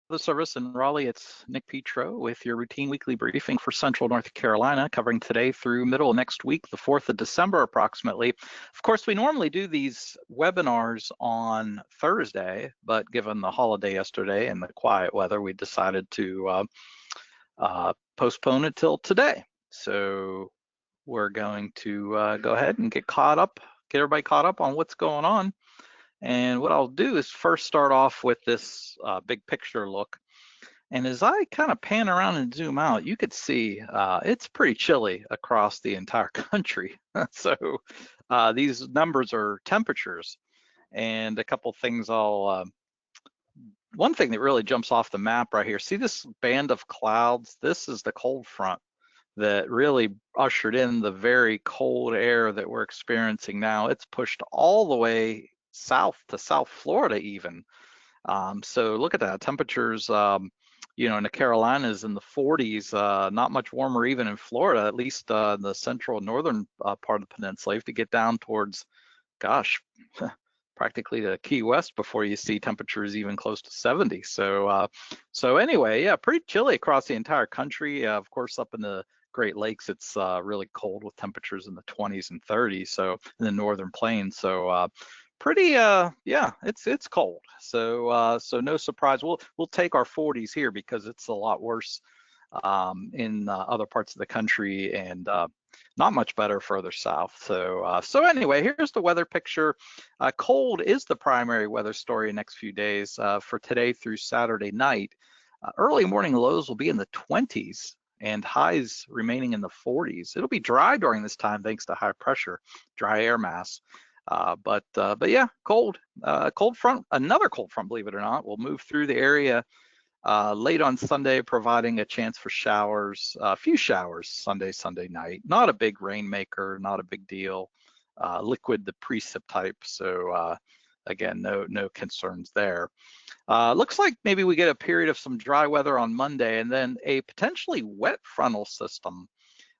The service in Raleigh, it's Nick Petro with your routine weekly briefing for Central North Carolina, covering today through middle of next week, the 4th of December approximately. Of course, we normally do these webinars on Thursday, but given the holiday yesterday and the quiet weather, we decided to postpone it till today. So we're going to go ahead and get everybody caught up on what's going on. And what I'll do is first start off with this big picture look. And as I kind of pan around and zoom out, you could see it's pretty chilly across the entire country. So these numbers are temperatures. And a couple things one thing that really jumps off the map right here, see this band of clouds? This is the cold front that really ushered in the very cold air that we're experiencing now. It's pushed all the way south to South Florida even. So look at that, temperatures, in the Carolinas in the 40s, not much warmer even in Florida, at least the central and northern part of the peninsula. You have to get down towards, gosh, practically to Key West before you see temperatures even close to 70. So anyway, yeah, pretty chilly across the entire country. Of course, up in the Great Lakes, it's really cold with temperatures in the 20s and 30s. So in the northern plains, so pretty yeah, it's cold. So no surprise. We'll take our 40s here because it's a lot worse in other parts of the country and not much better further south. So anyway, here's the weather picture. Cold is the primary weather story in the next few days for today through Saturday night. Early morning lows will be in the 20s and highs remaining in the 40s. It'll be dry during this time thanks to high pressure, dry air mass. But yeah, cold. Cold front, another cold front, believe it or not, will move through the area late on Sunday, providing a chance for showers, a few showers Sunday night. Not a big rainmaker, not a big deal. Liquid, the precip type. So again, no concerns there. Looks like maybe we get a period of some dry weather on Monday, and then a potentially wet frontal system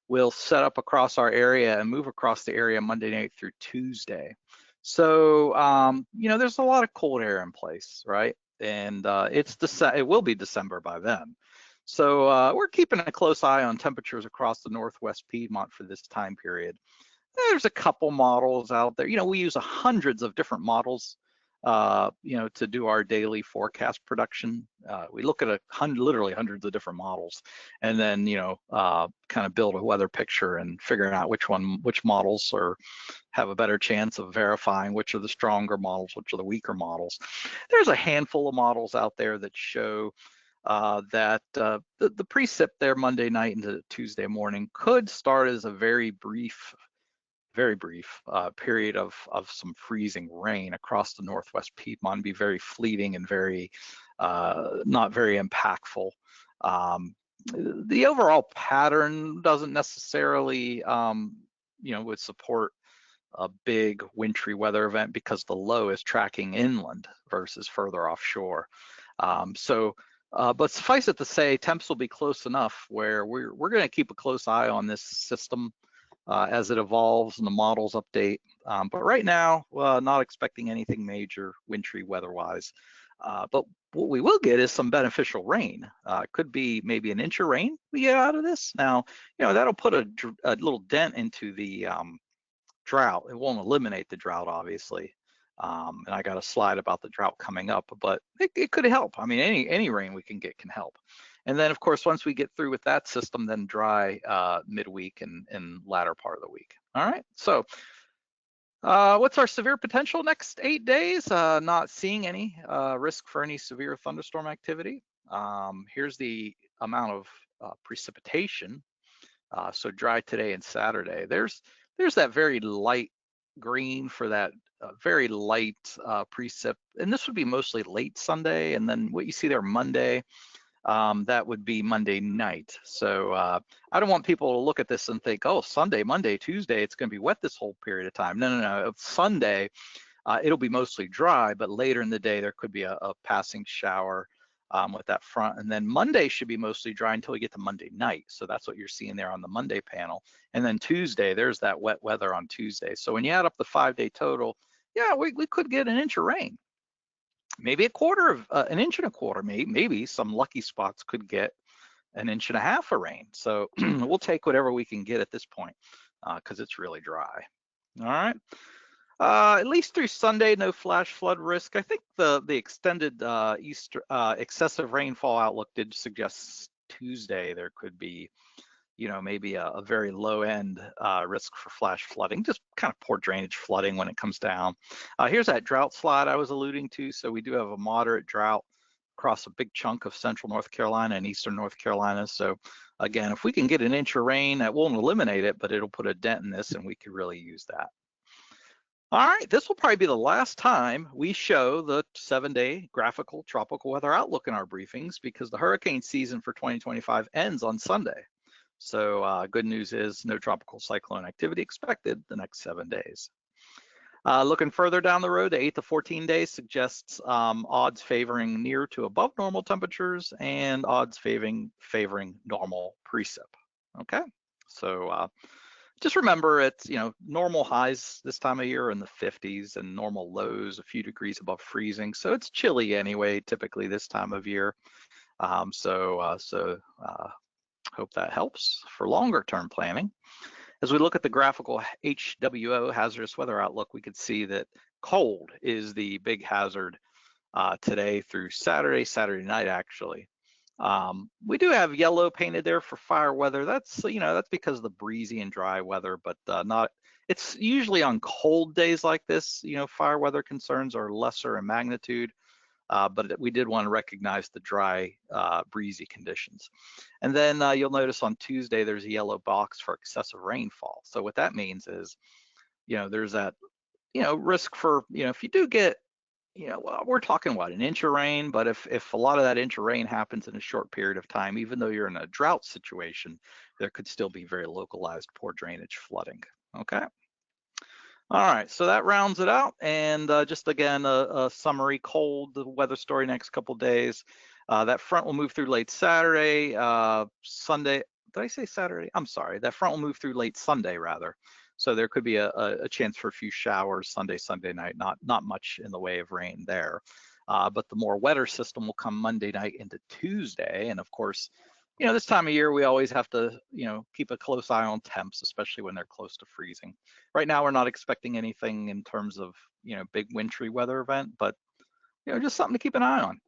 will set up across our area and move across the area Monday night through Tuesday. So there's a lot of cold air in place, right? And it will be December by then. So we're keeping a close eye on temperatures across the Northwest Piedmont for this time period. There's a couple models out there. We use hundreds of different models, to do our daily forecast production. We look at literally hundreds of different models, and then kind of build a weather picture and figuring out which models have a better chance of verifying which are the stronger models, which are the weaker models. There's a handful of models out there that show that the precip there Monday night into Tuesday morning could start as a very brief period of some freezing rain across the Northwest Piedmont, be very fleeting and very not very impactful. The overall pattern doesn't necessarily would support a big wintry weather event because the low is tracking inland versus further offshore. But suffice it to say, temps will be close enough where we're going to keep a close eye on this system as it evolves and the models update. But right now, not expecting anything major wintry weather-wise. But what we will get is some beneficial rain. Could be maybe an inch of rain we get out of this. Now, that'll put a little dent into the drought. It won't eliminate the drought, obviously. And I got a slide about the drought coming up, but it could help. I mean, any rain we can get can help. And then, of course, once we get through with that system, then dry midweek and latter part of the week. All right, so what's our severe potential next 8 days? Not seeing any risk for any severe thunderstorm activity. Here's the amount of precipitation. So dry today and Saturday. There's that very light green for that very light precip, and this would be mostly late Sunday, and then what you see there Monday, that would be Monday night. So I don't want people to look at this and think, oh, Sunday, Monday, Tuesday, it's going to be wet this whole period of time. No. Sunday, it'll be mostly dry, but later in the day, there could be a passing shower with that front. And then Monday should be mostly dry until we get to Monday night. So that's what you're seeing there on the Monday panel. And then Tuesday, there's that wet weather on Tuesday. So when you add up the 5-day total, yeah, we could get an inch of rain. maybe a quarter of an inch and a quarter. Maybe some lucky spots could get an inch and a half of rain. So we'll take whatever we can get at this point because it's really dry. All right. At least through Sunday, no flash flood risk. I think the extended excessive rainfall outlook did suggest Tuesday there could be, maybe a very low end risk for flash flooding, just kind of poor drainage flooding when it comes down. Here's that drought slide I was alluding to. So we do have a moderate drought across a big chunk of central North Carolina and eastern North Carolina. So again, if we can get an inch of rain, that won't eliminate it, but it'll put a dent in this and we could really use that. All right, this will probably be the last time we show the 7-day graphical tropical weather outlook in our briefings because the hurricane season for 2025 ends on Sunday. So good news is no tropical cyclone activity expected the next 7 days. Looking further down the road, the 8 to 14 days suggests odds favoring near to above normal temperatures and odds favoring normal precip. Okay, so just remember it's normal highs this time of year in the 50s and normal lows a few degrees above freezing. So it's chilly anyway, typically this time of year. Hope that helps for longer term planning. As we look at the graphical HWO hazardous weather outlook, we could see that cold is the big hazard today through Saturday night actually. We do have yellow painted there for fire weather. That's because of the breezy and dry weather, but it's usually on cold days like this, fire weather concerns are lesser in magnitude. But we did want to recognize the dry, breezy conditions. And then you'll notice on Tuesday, there's a yellow box for excessive rainfall. So what that means is, there's that, risk for, if you do get, well, we're talking what, an inch of rain, but if a lot of that inch of rain happens in a short period of time, even though you're in a drought situation, there could still be very localized poor drainage flooding, okay? All right, so that rounds it out. And just again, a summary cold weather story next couple days. That front will move through late Saturday, Sunday. Did I say Saturday? I'm sorry. That front will move through late Sunday rather. So there could be a chance for a few showers Sunday night, not much in the way of rain there. But the more wetter system will come Monday night into Tuesday. And of course, this time of year, we always have to, keep a close eye on temps, especially when they're close to freezing. Right now, we're not expecting anything in terms of, big wintry weather event, but, just something to keep an eye on.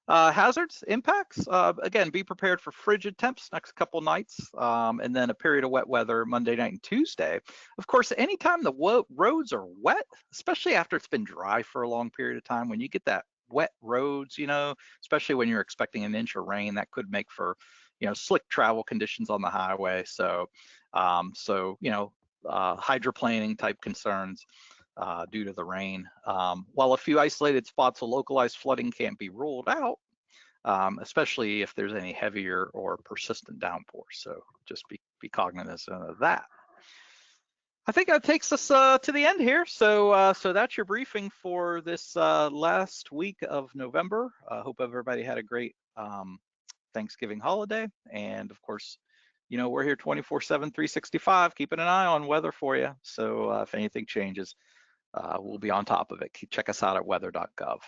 Hazards, impacts, again, be prepared for frigid temps next couple nights, and then a period of wet weather Monday night and Tuesday. Of course, anytime the roads are wet, especially after it's been dry for a long period of time, when you get that wet roads, especially when you're expecting an inch of rain, that could make for slick travel conditions on the highway. So hydroplaning type concerns due to the rain. While a few isolated spots of localized flooding can't be ruled out, especially if there's any heavier or persistent downpour. So just be cognizant of that. I think that takes us to the end here. So that's your briefing for this last week of November. I hope everybody had a great Thanksgiving holiday. And of course, we're here 24/7, 365, keeping an eye on weather for you. So if anything changes, we'll be on top of it. Check us out at weather.gov.